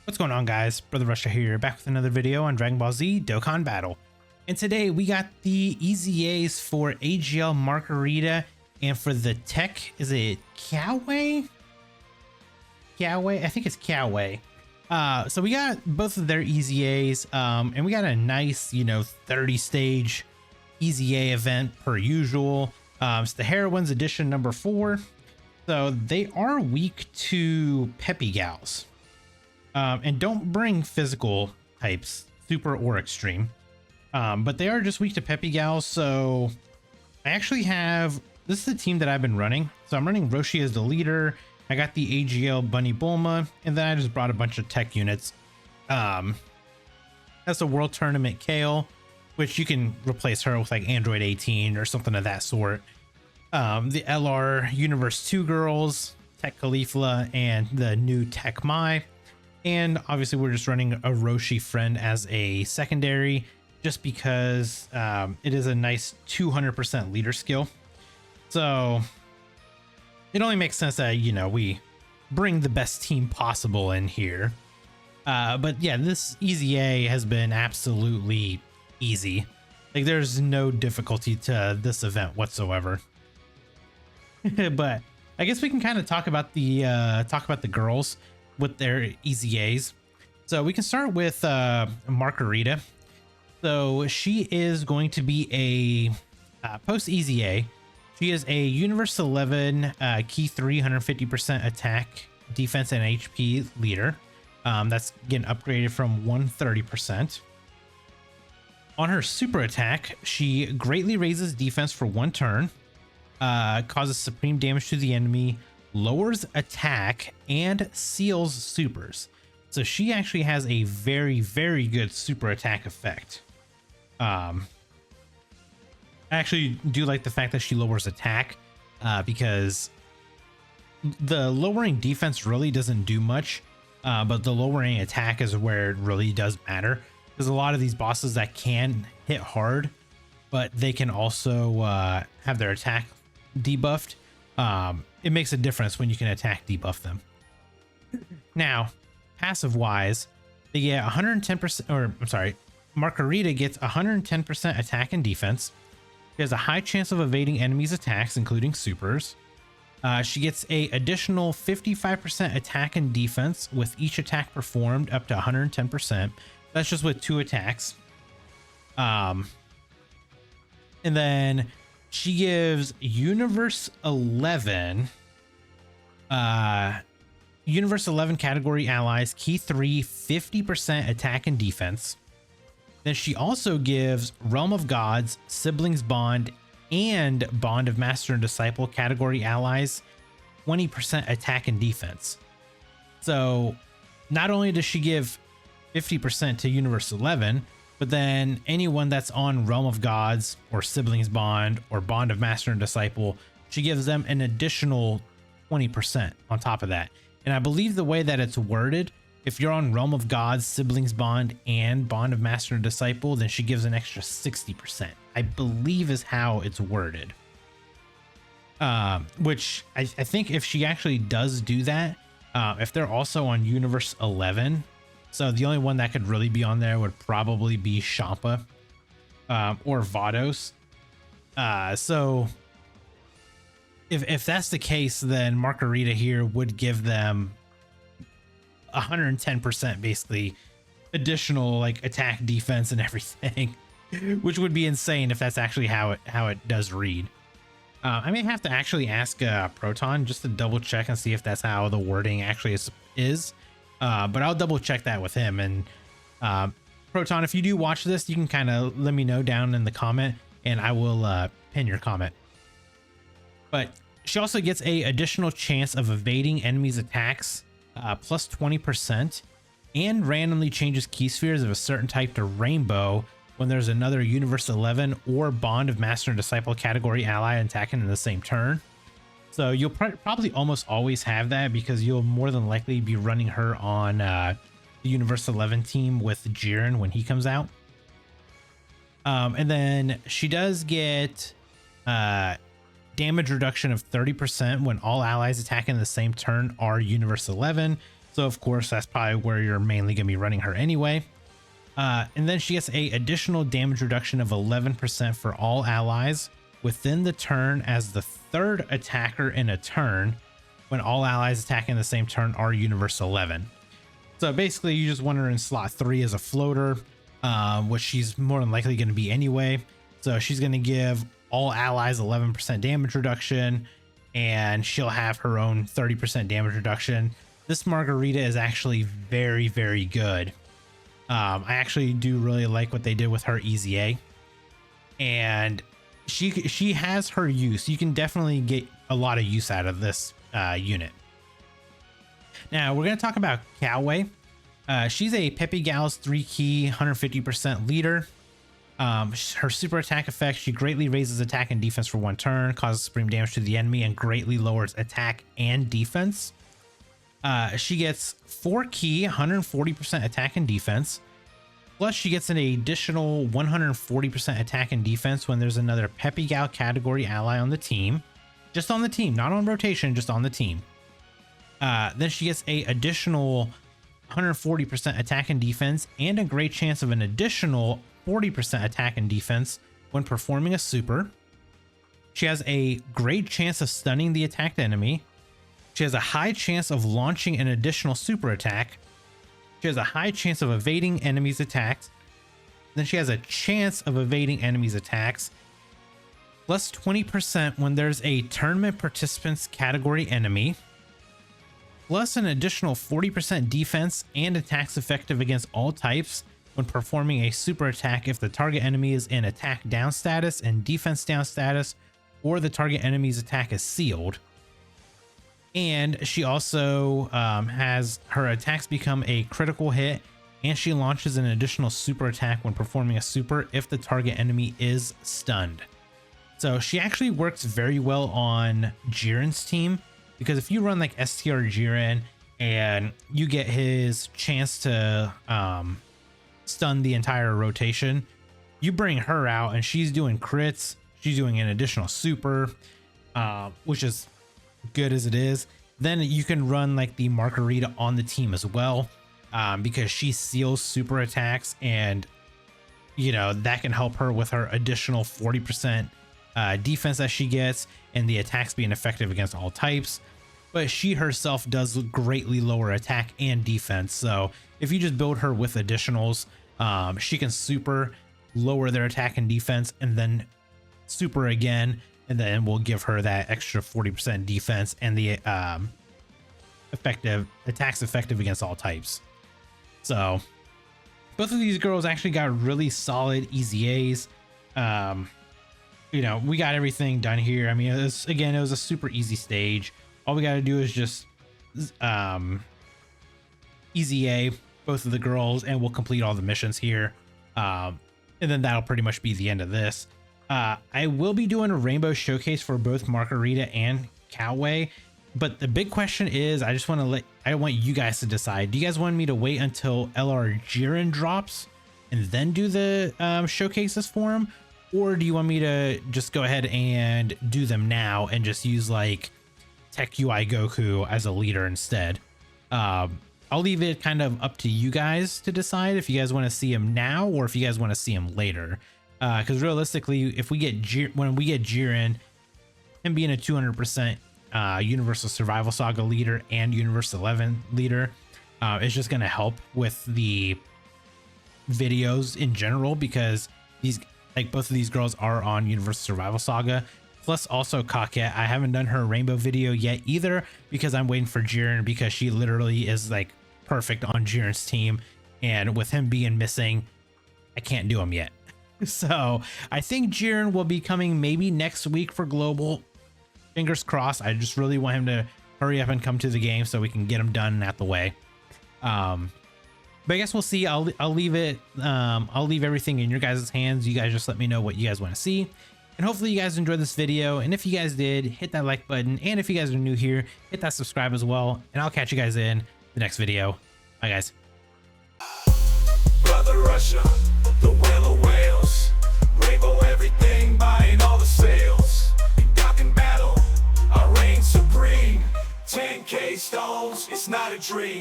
What's going on, guys? Brother Russia here, back with another video on Dragon Ball Z Dokkan Battle. And today we got the EZAs for AGL MARCARITA, and for the TEQ, is it KYAWEI? KYAWEI? I think it's KYAWEI. So we got both of their EZAs, and we got a nice, 30-stage EZA event per usual. It's the Heroines edition number 4. So they are weak to Peppy Gals. And don't bring physical types, super or extreme. But they are just weak to Peppy Gals. So I actually have, this is the team that I've been running. So I'm running Roshi as the leader. I got the AGL Bunny Bulma, and then I just brought a bunch of TEQ units. That's a World Tournament Kale, which you can replace her with like Android 18 or something of that sort. The LR Universe 2 girls, TEQ Caulifla, and the new TEQ Mai. And obviously we're just running a Roshi friend as a secondary, just because it is a nice 200% leader skill. So it only makes sense that, we bring the best team possible in here. But yeah, this EZA has been absolutely easy. Like, there's no difficulty to this event whatsoever. But I guess we can kind of talk about the girls with their EZAs. So we can start with MARCARITA. So she is going to be a post EZA. She is a Universe 11 Key 3 150% attack, defense, and HP leader. That's getting upgraded from 130%. On her super attack, she greatly raises defense for 1 turn, causes supreme damage to the enemy, lowers attack, and seals supers. So she actually has a very, very good super attack effect. I actually do like the fact that she lowers attack, because the lowering defense really doesn't do much, but the lowering attack is where it really does matter. There's a lot of these bosses that can hit hard, but they can also have their attack debuffed. It makes a difference when you can attack debuff them. Now, passive wise, they get 110%, or I'm sorry, MARCARITA gets 110% attack and defense. She has a high chance of evading enemies' attacks, including supers. She gets a additional 55% attack and defense with each attack performed up to 110%. That's just with 2 attacks. And then she gives Universe 11 category allies Key 3 50% attack and defense. Then she also gives Realm of Gods, Siblings Bond, and Bond of Master and Disciple category allies 20% attack and defense. So not only does she give 50% to Universe 11, but then anyone that's on Realm of Gods or Siblings Bond or Bond of Master and Disciple, she gives them an additional 20% on top of that. And I believe the way that it's worded, if you're on Realm of Gods, Siblings Bond, and Bond of Master and Disciple, then she gives an extra 60%. I believe is how it's worded. Which I think if she actually does do that, if they're also on Universe 11, so the only one that could really be on there would probably be Champa or Vados. So if that's the case, then MARCARITA here would give them 110% basically additional like attack, defense, and everything, which would be insane if that's actually how it does read. I may have to actually ask Proton just to double check and see if that's how the wording actually is. But I'll double check that with him. And Proton, if you do watch this, you can kind of let me know down in the comment, and I will pin your comment. But she also gets a additional chance of evading enemies' attacks, plus 20%, and randomly changes key spheres of a certain type to rainbow when there's another Universe 11 or Bond of Master and Disciple category ally attacking in the same turn. So you'll probably almost always have that, because you'll more than likely be running her on the Universe 11 team with Jiren when he comes out. And then she does get damage reduction of 30% when all allies attacking the same turn are Universe 11. So of course, that's probably where you're mainly going to be running her anyway. And then she gets a additional damage reduction of 11% for all allies within the turn as the third attacker in a turn when all allies attacking the same turn are universe 11. So basically you just want her in slot 3 as a floater, which she's more than likely going to be anyway. So she's going to give all allies 11% damage reduction, and she'll have her own 30% damage reduction. This Margarita is actually very, very good. I actually do really like what they did with her EZA, and she has her use. You can definitely get a lot of use out of this unit. Now we're going to talk about KYAWEI. She's a Peppy Gals 3-key 150% leader. Her super attack effect, she greatly raises attack and defense for 1 turn, causes supreme damage to the enemy, and greatly lowers attack and defense. She gets 4-key 140% attack and defense. Plus she gets an additional 140% attack and defense when there's another Peppy Gal category ally on the team. Just on the team, not on rotation, just on the team. Then she gets a additional 140% attack and defense and a great chance of an additional 40% attack and defense when performing a super. She has a great chance of stunning the attacked enemy. She has a high chance of launching an additional super attack. She has a high chance of evading enemies' attacks. Then she has a chance of evading enemies' attacks. Plus 20% when there's a tournament participants category enemy. Plus an additional 40% defense and attacks effective against all types when performing a super attack if the target enemy is in attack down status and defense down status, or the target enemy's attack is sealed. And she also has her attacks become a critical hit, and she launches an additional super attack when performing a super if the target enemy is stunned. So she actually works very well on Jiren's team, because if you run like STR Jiren and you get his chance to stun the entire rotation, you bring her out and she's doing crits, she's doing an additional super, which is good as it is. Then you can run like the Margarita on the team as well, because she seals super attacks, and you know that can help her with her additional 40% defense that she gets, and the attacks being effective against all types. But she herself does greatly lower attack and defense, so if you just build her with additionals, she can super, lower their attack and defense, and then super again, and then we'll give her that extra 40% defense and the attacks effective against all types. So both of these girls actually got really solid EZAs. You know, we got everything done here. I mean, it was a super easy stage. All we got to do is just EZA both of the girls, and we'll complete all the missions here. And then that'll pretty much be the end of this. I will be doing a rainbow showcase for both Margarita and KYAWEI, but the big question is, I want you guys to decide. Do you guys want me to wait until LR Jiren drops and then do the showcases for him, or do you want me to just go ahead and do them now and just use like TEQ Goku as a leader instead? I'll leave it kind of up to you guys to decide if you guys want to see him now or if you guys want to see him later. Because realistically, if we get when we get Jiren, him being a 200% Universal Survival Saga leader and Universe 11 leader, it's just going to help with the videos in general, because both of these girls are on Universal Survival Saga. Plus also Coquette, I haven't done her rainbow video yet either, because I'm waiting for Jiren, because she literally is like perfect on Jiren's team, and with him being missing, I can't do him yet. So I think Jiren will be coming maybe next week for global. Fingers crossed. I just really want him to hurry up and come to the game so we can get him done and out the way. But I guess we'll see. I'll leave it. I'll leave everything in your guys' hands. You guys just let me know what you guys want to see. And hopefully you guys enjoyed this video. And if you guys did, hit that like button. And if you guys are new here, hit that subscribe as well. And I'll catch you guys in the next video. Bye, guys. Brother Russia, the whale of whales, rainbow everything, buying all the sales. Dokkan battle, I reign supreme. 10K stones, it's not a dream.